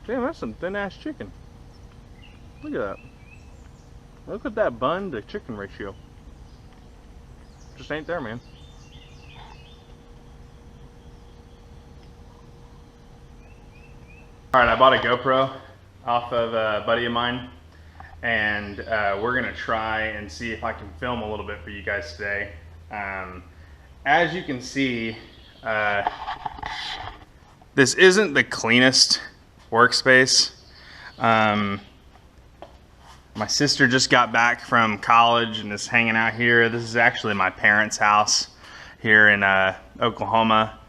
Damn, that's some thin ass chicken. Look at that. Look at that bun to chicken ratio. Just ain't there, man. Alright, I bought a GoPro off of a buddy of mine, and we're gonna try and see if I can film a little bit for you guys today. As you can see, this isn't the cleanest workspace. My sister just got back from college and is hanging out here. This is actually my parents' house here in Oklahoma,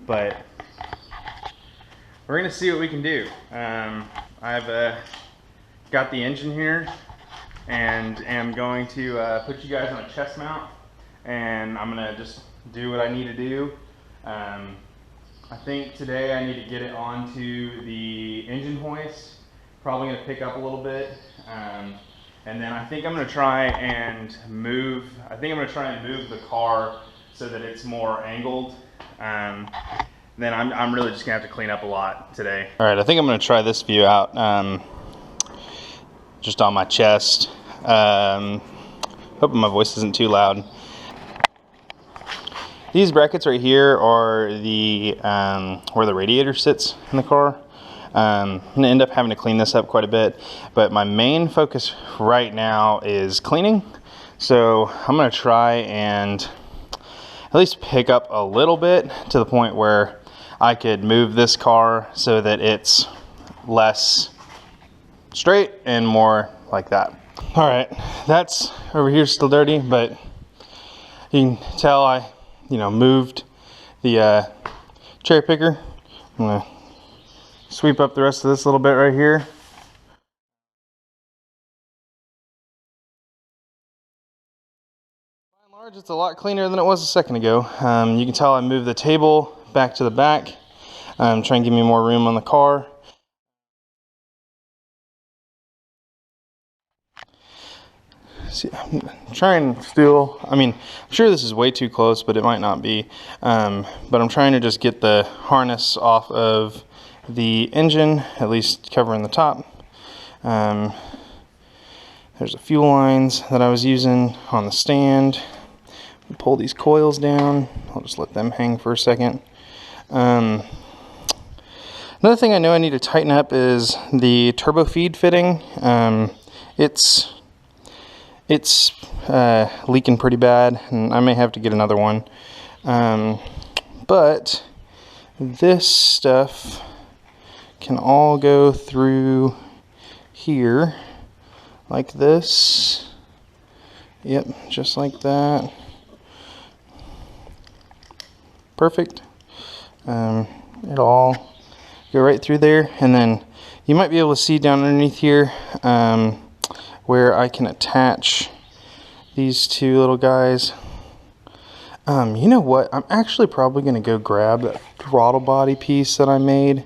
but we're gonna see what we can do. I've got the engine here and am going to put you guys on a chest mount, and I'm gonna just do what I need to do. I think today I need to get it onto the engine hoist. Probably gonna pick up a little bit, and then I think I'm gonna try and move. The car so that it's more angled. Then I'm really just gonna have to clean up a lot today. All right, I think I'm gonna try this view out, just on my chest. Hoping my voice isn't too loud. These brackets right here are the where the radiator sits in the car. I'm gonna end up having to clean this up quite a bit, but my main focus right now is cleaning. So I'm gonna try and at least pick up a little bit to the point where I could move this car so that it's less straight and more like that. All right, that's over here still dirty, but you can tell I moved the cherry picker. I'm gonna sweep up the rest of this little bit right here. By and large, it's a lot cleaner than it was a second ago. You can tell I moved the table back to the back, trying to give me more room on the car. See, I'm trying still, I'm sure this is way too close, but it might not be. But I'm trying to just get the harness off of the engine, at least covering the top. There's the fuel lines that I was using on the stand. Pull these coils down. I'll just let them hang for a second. Another thing I know I need to tighten up is the turbo feed fitting. It's leaking pretty bad, and I may have to get another one. But this stuff can all go through here like this. Yep, just like that. Perfect. It'll all go right through there, and then you might be able to see down underneath here where I can attach these two little guys. You know what? I'm actually probably going to go grab that throttle body piece that I made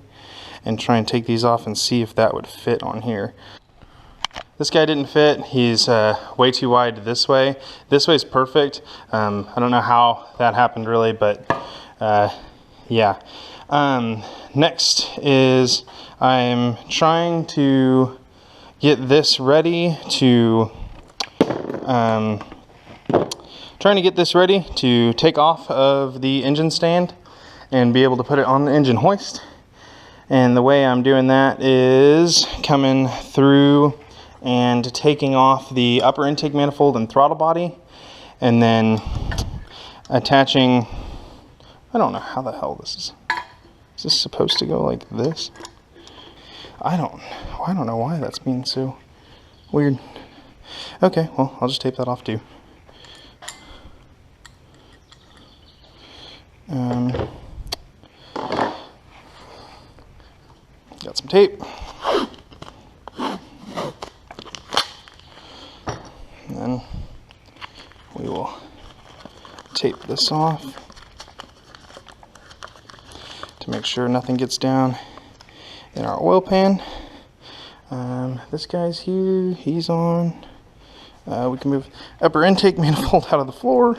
and try and take these off and see if that would fit on here. This guy didn't fit. He's way too wide this way. This way is perfect. I don't know how that happened really, but yeah. Next is I'm trying to get this ready to take off of the engine stand and be able to put it on the engine hoist. And the way I'm doing that is coming through and taking off the upper intake manifold and throttle body, and then attaching, I don't know how the hell this is. Is this supposed to go like this? I don't know why that's being so weird. Okay, well, I'll just tape that off too. Got some tape. And then we will tape this off to make sure nothing gets down in our oil pan. This guy's here, he's on. We can move upper intake manifold out of the floor.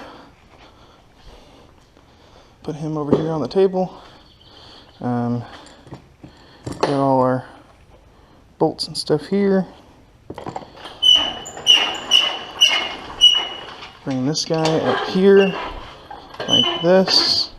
Put him over here on the table. Get all our bolts and stuff here. Bring this guy up here like this.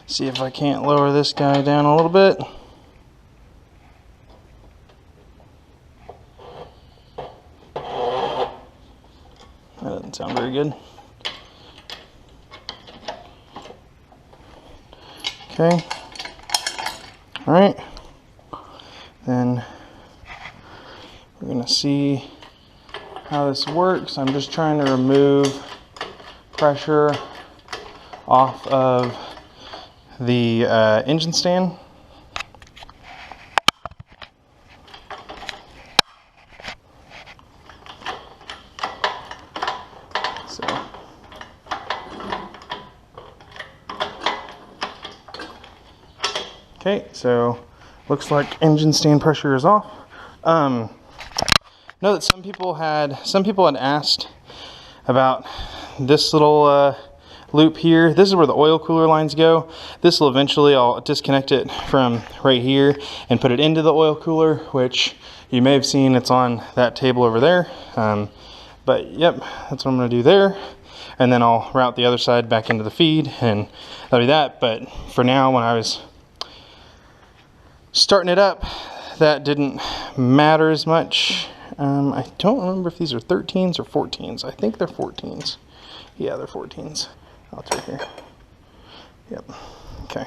See if I can't lower this guy down a little bit. That doesn't sound very good. Okay. All right. Then we're gonna see how this works. I'm just trying to remove pressure off of the engine stand. Okay, so looks like engine stand pressure is off. Know that some people had asked about this little loop here. This is where the oil cooler lines go. This will eventually, I'll disconnect it from right here and put it into the oil cooler, which you may have seen it's on that table over there. But yep, that's what I'm gonna do there. And then I'll route the other side back into the feed, and that'll be that. But for now, when I was starting it up, that didn't matter as much. I don't remember if these are 13s or 14s. I think they're 14s. Yeah, they're 14s. Oh, it's right here. Yep. Okay.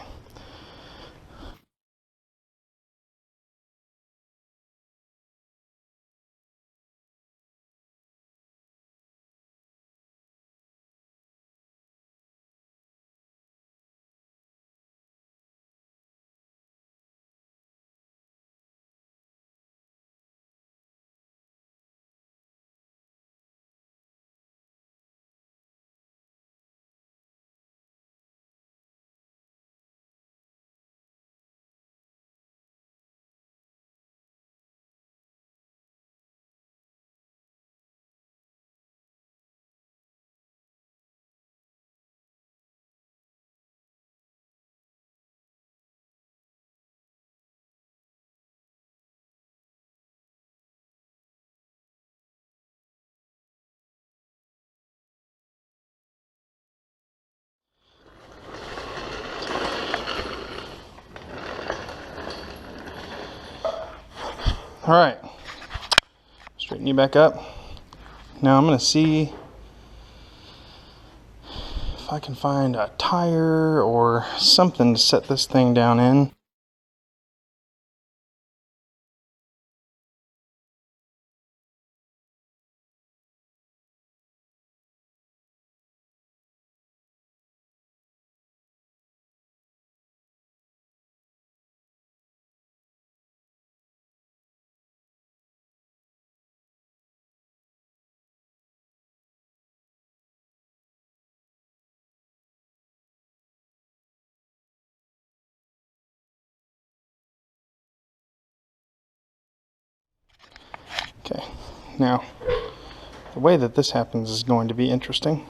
All right, straighten you back up. Now I'm gonna see if I can find a tire or something to set this thing down in. Okay, now the way that this happens is going to be interesting.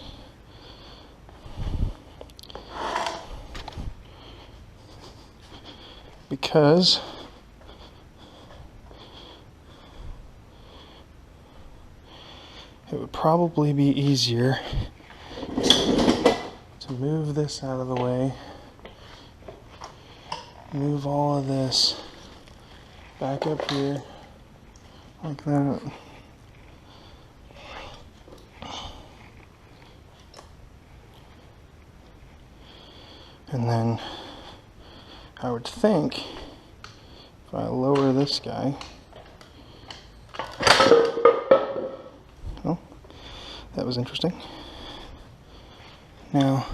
Because it would probably be easier to move this out of the way, move all of this back up here like that. And then I would think if I lower this guy, oh, that was interesting. Now,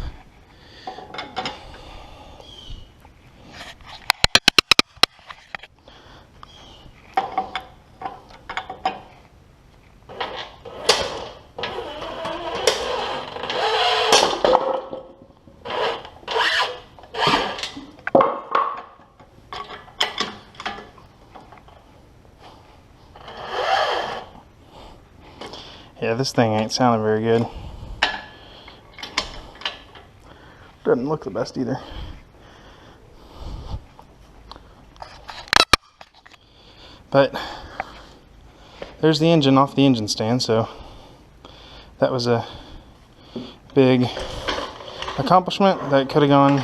Yeah, this thing ain't sounding very good. Doesn't look the best either. But there's the engine off the engine stand, so that was a big accomplishment that could have gone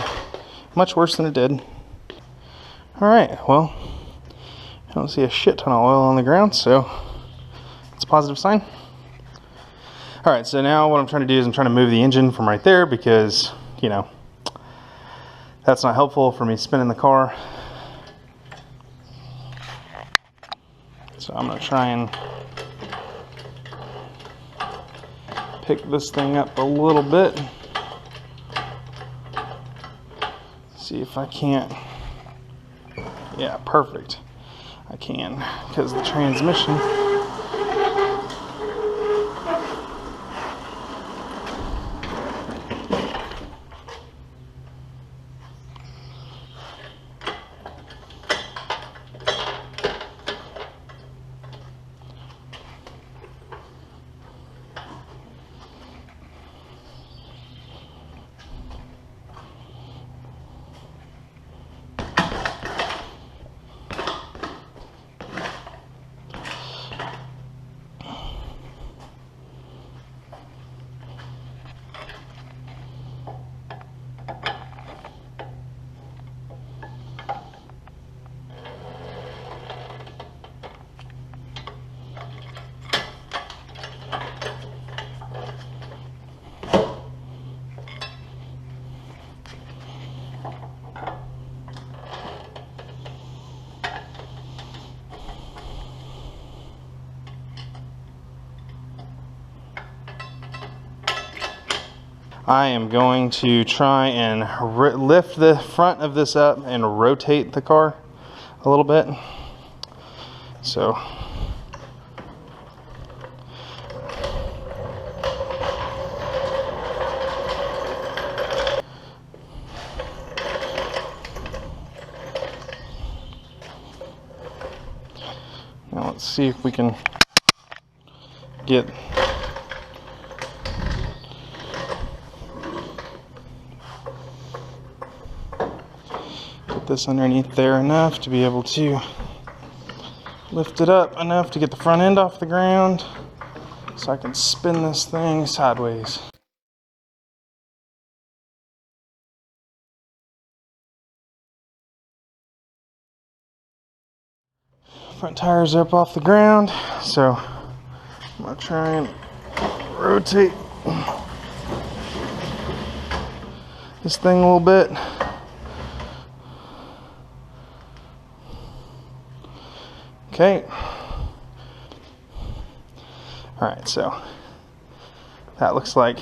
much worse than it did. Alright, well, I don't see a shit ton of oil on the ground, so it's a positive sign. Alright, so now what I'm trying to do is I'm trying to move the engine from right there because, you know, that's not helpful for me spinning the car. So I'm going to try and pick this thing up a little bit. See if I can't. Yeah, perfect. I can, because the transmission. I am going to try and lift the front of this up and rotate the car a little bit. So now let's see if we can get this underneath there enough to be able to lift it up enough to get the front end off the ground so I can spin this thing sideways. Front tires up off the ground, so I'm gonna try and rotate this thing a little bit. Okay. Alright, so that looks like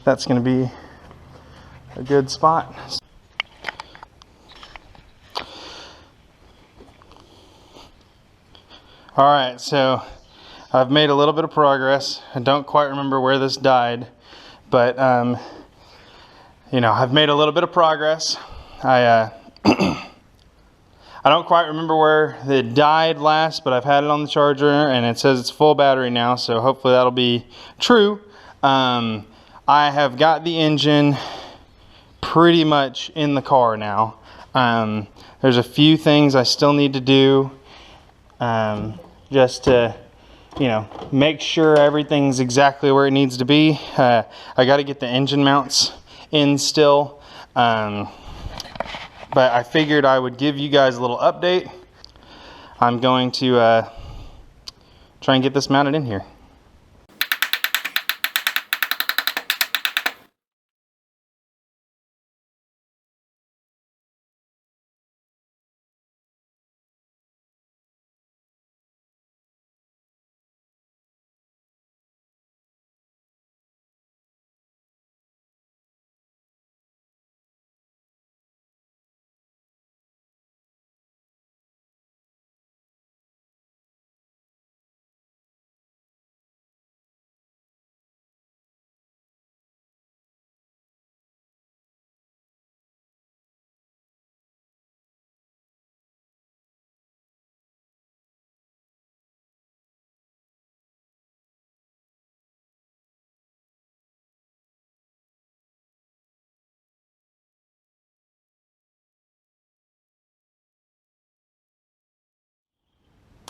that's going to be a good spot. Alright, so I've made a little bit of progress. I don't quite remember where this died, but you know, I've made a little bit of progress. I don't quite remember where it died last, but I've had it on the charger and it says it's full battery now, so hopefully that'll be true. I have got the engine pretty much in the car now. There's a few things I still need to do just to, you know, make sure everything's exactly where it needs to be. I got to get the engine mounts in still. But I figured I would give you guys a little update. I'm going to try and get this mounted in here.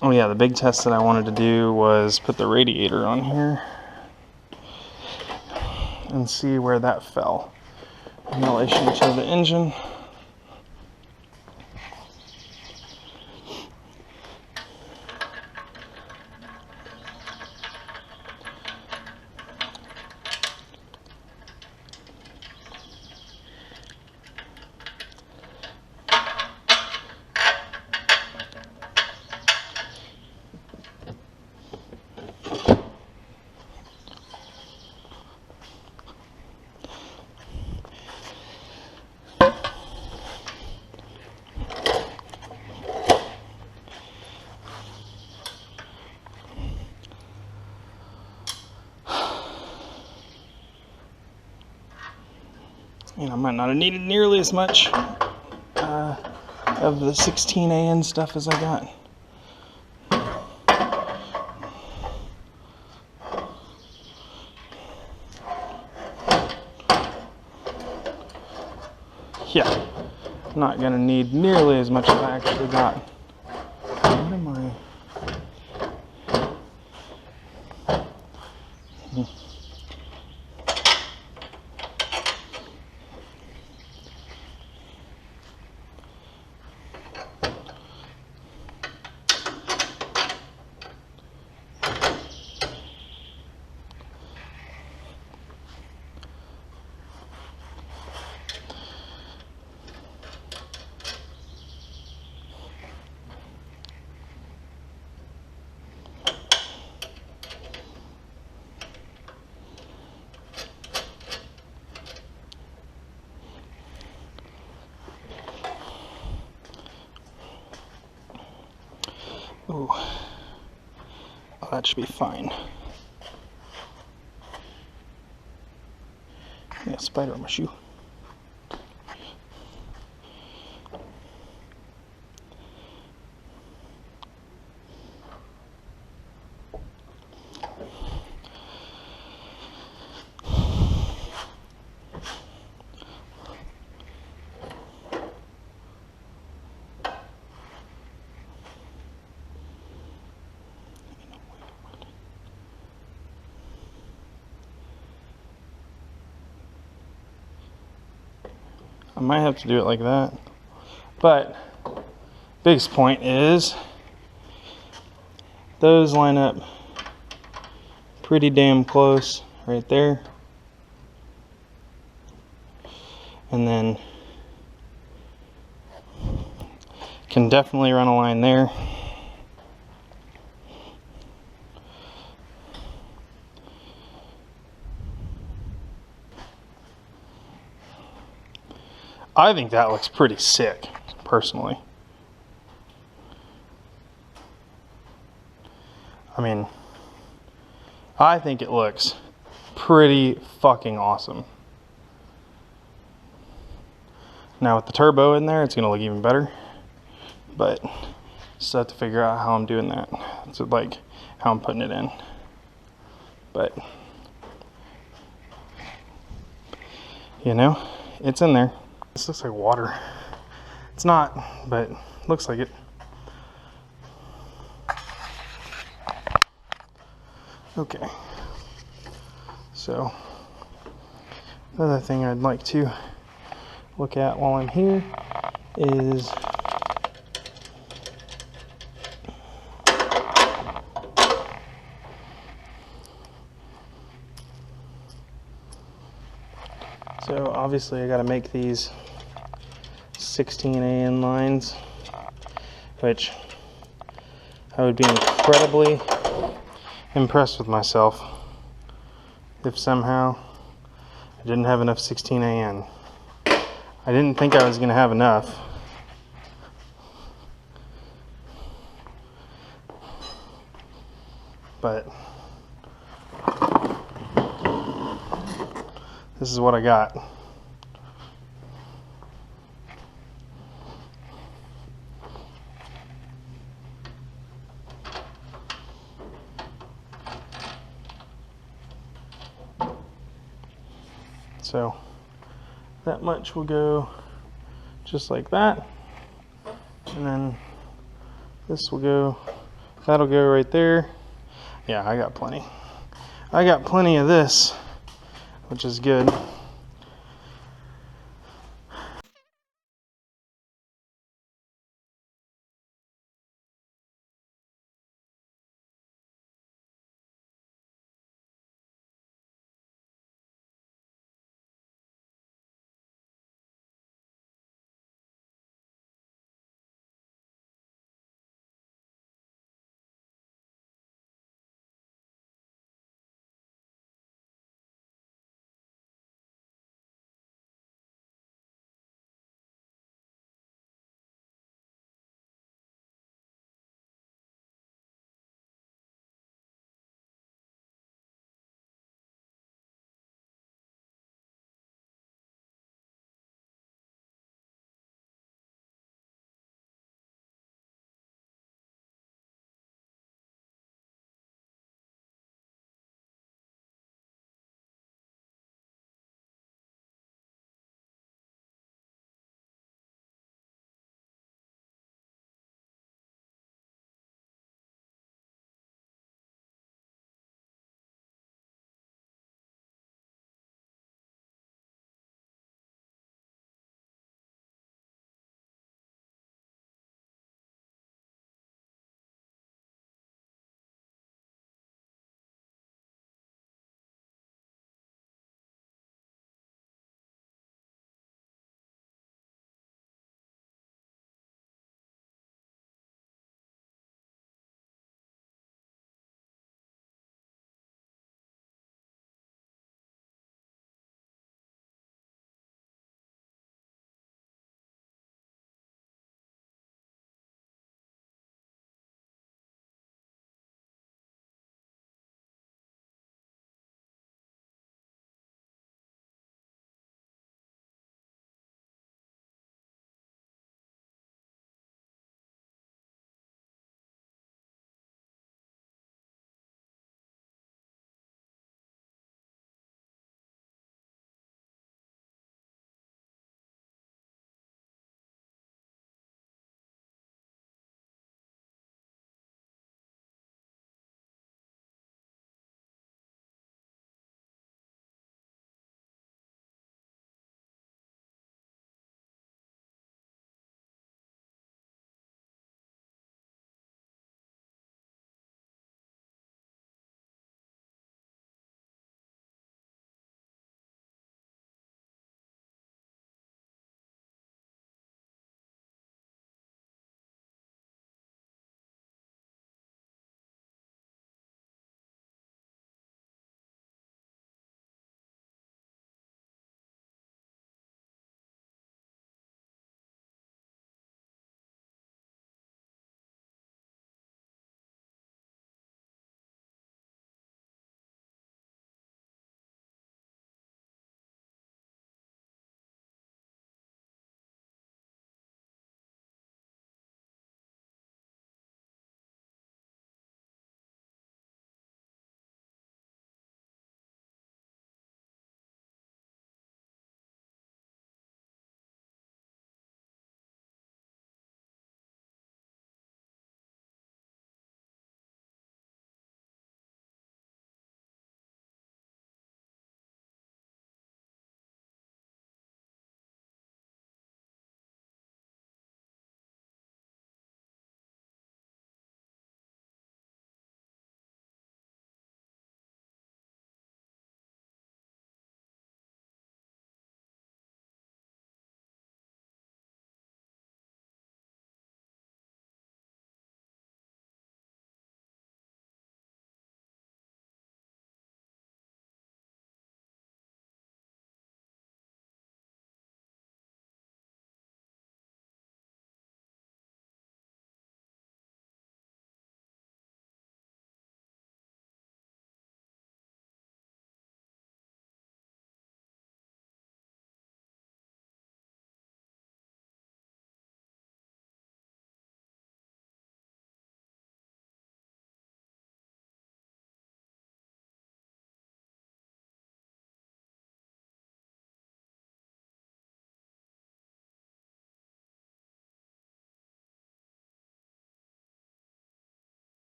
Oh yeah, the big test that I wanted to do was put the radiator on here and see where that fell in relation to the engine. And I might not have needed nearly as much of the 16AN stuff as I got. Yeah, not gonna need nearly as much as I actually got. What am I? Ooh. Oh, that should be fine. Yeah, spider on my shoe. I might have to do it like that, but biggest point is those line up pretty damn close right there, and then can definitely run a line there. I think that looks pretty sick, personally. I mean, I think it looks pretty fucking awesome. Now with the turbo in there, it's gonna look even better, but still have to figure out how I'm doing that. So like how I'm putting it in. But you know, it's in there. This looks like water. It's not, but looks like it. Okay. So, another thing I'd like to look at while I'm here is so obviously I got to make these 16AN lines, which I would be incredibly impressed with myself if somehow I didn't have enough 16AN. I didn't think I was going to have enough. But this is what I got. So that much will go just like that, and then this will go That'll go right there. Yeah, I got plenty. I got plenty of this, which is good.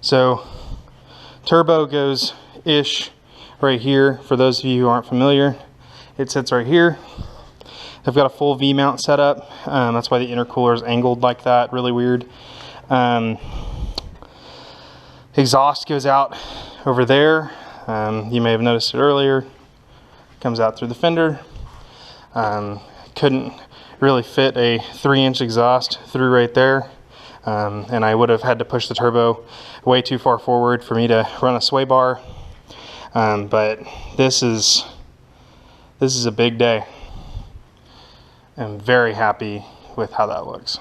So turbo goes ish right here. For those of you who aren't familiar, it sits right here. I've got a full V-mount setup. That's why the intercooler is angled like that, really weird. Exhaust goes out over there. You may have noticed it earlier. Comes out through the fender. Couldn't really fit a 3-inch exhaust through right there. And I would have had to push the turbo way too far forward for me to run a sway bar. But this is a big day. I'm very happy with how that looks.